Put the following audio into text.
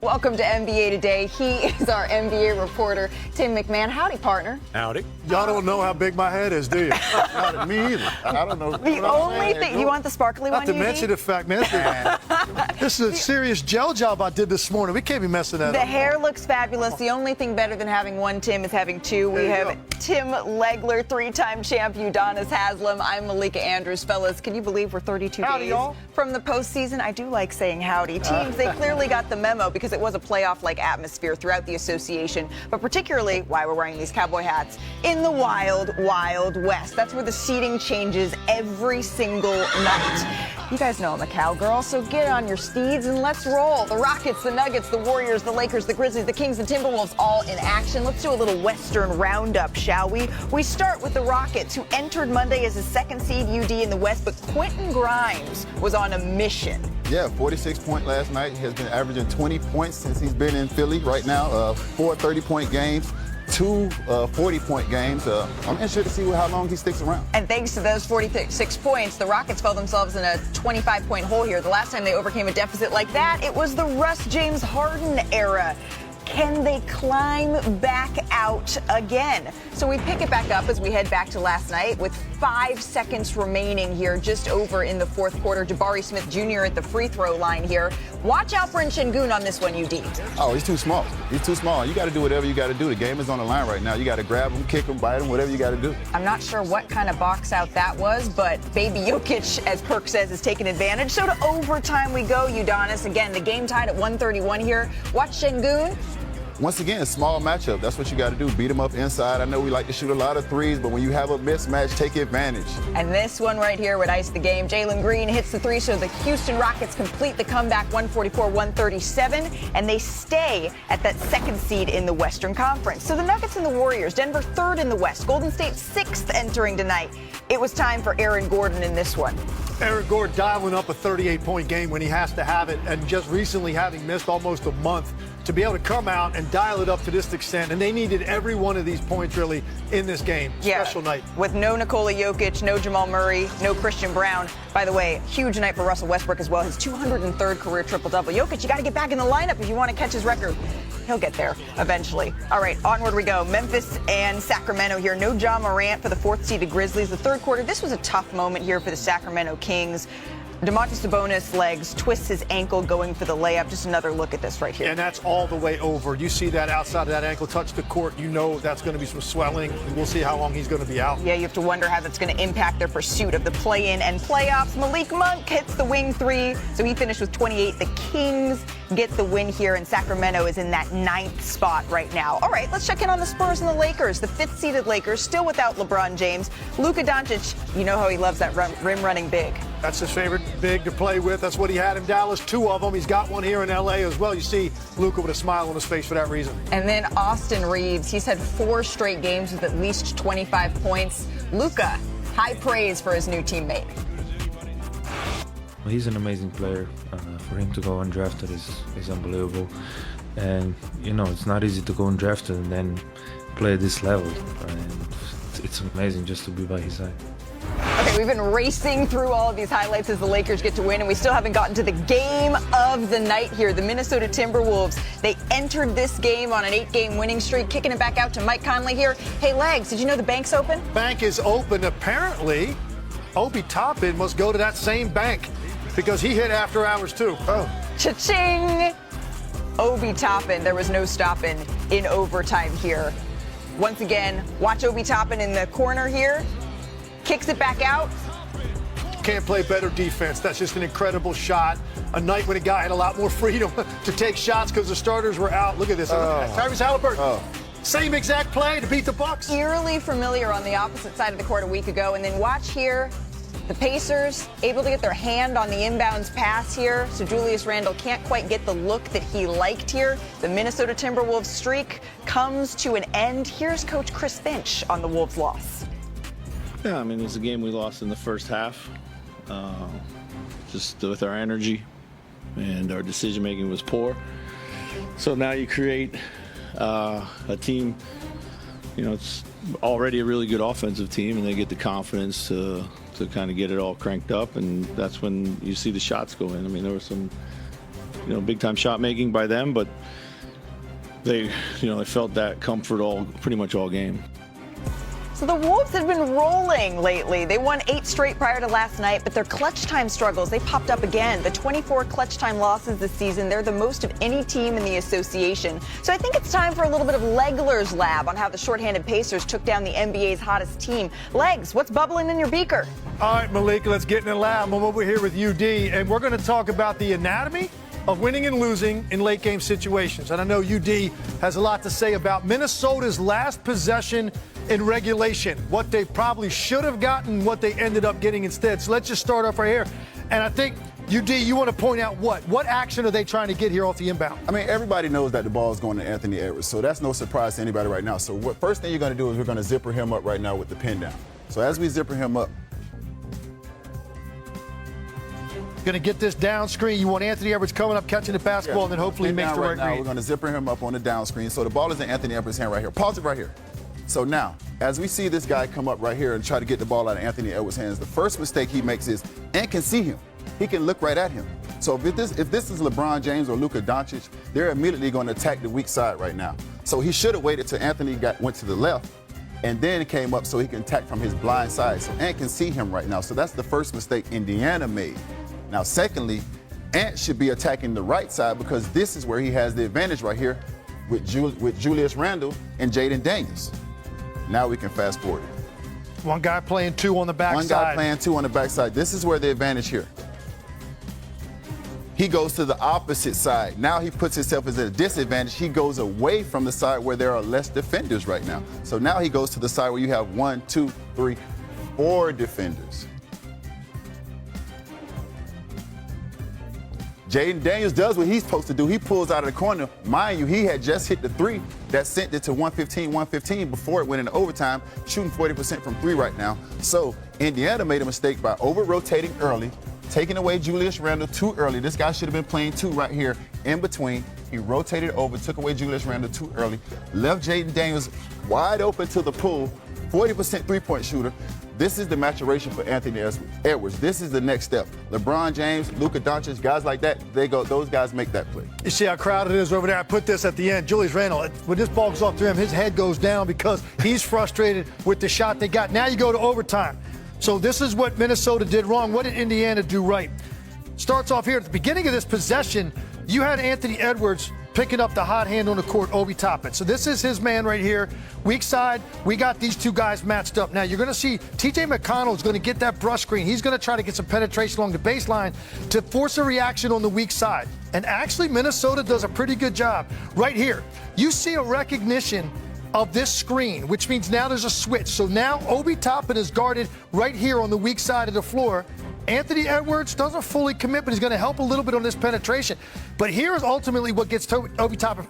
Welcome to NBA Today. He is our NBA reporter, Tim McMahon. Howdy, partner. Howdy. Y'all don't know how big my head is, do you? Not me either. I don't know. The only thing, you want the sparkly one, Not to mention the fact, man, this is a serious gel job I did this morning. We can't be messing that up. The hair looks fabulous. The only thing better than having one Tim is having two. We have Tim Legler, three-time champ, Udonis Haslem. I'm Malika Andrews. Fellas, can you believe we're 32 Howdy, days y'all. from the postseason? I do like saying howdy. Teams, they clearly got the memo because it was a playoff-like atmosphere throughout the association, but particularly why we're wearing these cowboy hats in the wild, wild west. That's where the seating changes every single night. You guys know I'm a cowgirl, so get on your steeds and let's roll. The Rockets, the Nuggets, the Warriors, the Lakers, the Grizzlies, the Kings, the Timberwolves, all in action. Let's do a little Western roundup, shall we? We start with the Rockets, who entered Monday as a second seed UD in the West, but Quentin Grimes was on a mission. Yeah, 46 points last night. He has been averaging 20 points since he's been in Philly right now. 4 30-point games, 2 40-point games. I'm interested to see how long he sticks around. And thanks to those 46 points, the Rockets found themselves in a 25-point hole here. The last time they overcame a deficit like that, it was the Russ James Harden era. Can they climb back out again? So we pick it back up as we head back to last night with 5 seconds remaining here, just over in the fourth quarter. Jabari Smith Jr. at the free throw line here. Watch out for Şengün on this one, UD. Oh, he's too small. He's too small. You got to do whatever you got to do. The game is on the line right now. You got to grab him, kick him, bite him, whatever you got to do. I'm not sure what kind of box out that was, but baby Jokic, as Perk says, is taking advantage. So to overtime we go, Udonis. Again, the game tied at 131 here. Watch Şengün. Once again, a small matchup. That's what you got to do. Beat him up inside. I know we like to shoot a lot of threes, but when you have a mismatch, take advantage. And this one right here would ice the game. Jalen Green hits the three, so the Houston Rockets complete the comeback 144-137, and they stay at that second seed in the Western Conference. So the Nuggets and the Warriors, Denver third in the West, Golden State sixth entering tonight. It was time for Aaron Gordon in this one. Aaron Gordon dialing up a 38-point game when he has to have it, and just recently having missed almost a month to be able to come out and dial it up to this extent. And they needed every one of these points really in this game. Special night. With no Nikola Jokic, no Jamal Murray, no Christian Brown. By the way, huge night for Russell Westbrook as well. His 203rd career triple-double. Jokic, you got to get back in the lineup if you want to catch his record. He'll get there eventually. All right, onward we go. Memphis and Sacramento here. No Ja Morant for the fourth-seeded Grizzlies. The third quarter, this was a tough moment here for the Sacramento Kings. Domantas Sabonis legs, twists his ankle going for the layup. Just another look at this right here. And that's all the way over. You see that outside of that ankle touch the court, you know that's going to be some swelling. We'll see how long he's going to be out. Yeah, you have to wonder how that's going to impact their pursuit of the play-in and playoffs. Malik Monk hits the wing three, so he finished with 28. The Kings get the win here, and Sacramento is in that 9th spot right now. All right, let's check in on the Spurs and the Lakers. The 5th-seeded Lakers, still without LeBron James. Luka Doncic, you know how he loves that rim-running big. That's his favorite big to play with. That's what he had in Dallas, 2 of them. He's got one here in L.A. as well. You see Luka with a smile on his face for that reason. And then Austin Reeves. He's had 4 straight games with at least 25 points. Luka, high praise for his new teammate. Well, he's an amazing player. For him to go undrafted is unbelievable. And, you know, it's not easy to go undrafted and then play at this level. And it's amazing just to be by his side. Okay, we've been racing through all of these highlights as the Lakers get to win, and we still haven't gotten to the game of the night here. The Minnesota Timberwolves, they entered this game on an 8-game winning streak, kicking it back out to Mike Conley here. Hey, Legs, did you know the bank's open? Bank is open. Apparently, Obi Toppin must go to that same bank because he hit after hours, too. Oh. Cha-ching! Obi Toppin, there was no stopping in overtime here. Once again, watch Obi Toppin in the corner here. Kicks it back out. Can't play better defense. That's just an incredible shot. A night when a guy had a lot more freedom to take shots because the starters were out. Look at this. Tyrese Halliburton. Same exact play to beat the Bucks. Eerily familiar on the opposite side of the court a week ago. And then watch here. The Pacers able to get their hand on the inbounds pass here. So Julius Randle can't quite get the look that he liked here. The Minnesota Timberwolves streak comes to an end. Here's Coach Chris Finch on the Wolves' loss. Yeah, I mean, it was a game we lost in the first half, just with our energy, and our decision-making was poor. So now you create a team, you know, it's already a really good offensive team, and they get the confidence to kind of get it all cranked up, and that's when you see the shots go in. I mean, there were some big time shot making by them, but they felt that comfort pretty much all game. So the Wolves have been rolling lately. They won 8 straight prior to last night, but their clutch time struggles, they popped up again. The 24 clutch time losses this season, they're the most of any team in the association. So I think it's time for a little bit of Legler's Lab on how the shorthanded Pacers took down the NBA's hottest team. Legs, what's bubbling in your beaker? All right, Malika, let's get in the lab. I'm over here with UD, and we're going to talk about the anatomy of winning and losing in late game situations. And I know UD has a lot to say about Minnesota's last possession in regulation, what they probably should have gotten, what they ended up getting instead. So let's just start off right here. And I think, UD, you want to point out what action are they trying to get here off the inbound? I mean, everybody knows that the ball is going to Anthony Edwards, so that's no surprise to anybody right now. So what first thing you're going to do is we're going to zipper him up right now with the pin down. So as we zipper him up, Going to get this down screen. You want Anthony Edwards coming up, catching the basketball, and then hopefully he makes the right read. We're going to zipper him up on the down screen. So the ball is in Anthony Edwards' hand right here. Pause it right here. So now, as we see this guy come up right here and try to get the ball out of Anthony Edwards' hands, the first mistake he makes is Ant can see him. He can look right at him. So if this is LeBron James or Luka Doncic, they're immediately going to attack the weak side right now. So he should have waited till Anthony went to the left and then came up so he can attack from his blind side. So Ant can see him right now. So that's the first mistake Indiana made. Now, secondly, Ant should be attacking the right side because this is where he has the advantage right here with Julius Randle and Jaden Daniels. Now we can fast forward. One guy playing 2 on the backside. One guy playing 2 on the backside. This is where the advantage here. He goes to the opposite side. Now he puts himself as a disadvantage. He goes away from the side where there are less defenders right now. So now he goes to the side where you have 1, 2, 3, 4 defenders. Jaden Daniels does what he's supposed to do. He pulls out of the corner. Mind you, he had just hit the 3 that sent it to 115 before it went into overtime, shooting 40% from 3 right now. So Indiana made a mistake by over-rotating early, taking away Julius Randle too early. This guy should have been playing 2 right here in between. He rotated over, took away Julius Randle too early, left Jaden Daniels wide open to the pool, 40% three-point shooter. This is the maturation for Anthony Edwards. This is the next step. LeBron James, Luka Doncic, guys like that, those guys make that play. You see how crowded it is over there? I put this at the end. Julius Randle, when this ball goes off to him, his head goes down because he's frustrated with the shot they got. Now you go to overtime. So this is what Minnesota did wrong. What did Indiana do right? Starts off here. At the beginning of this possession, you had Anthony Edwards picking up the hot hand on the court, Obi Toppin. So this is his man right here. Weak side, we got these 2 guys matched up. Now you're going to see TJ McConnell is going to get that brush screen. He's going to try to get some penetration along the baseline to force a reaction on the weak side. And actually, Minnesota does a pretty good job. Right here, you see a recognition of this screen, which means now there's a switch. So now Obi Toppin is guarded right here on the weak side of the floor. Anthony Edwards doesn't fully commit, but he's going to help a little bit on this penetration. But here's ultimately what gets Obi Toppin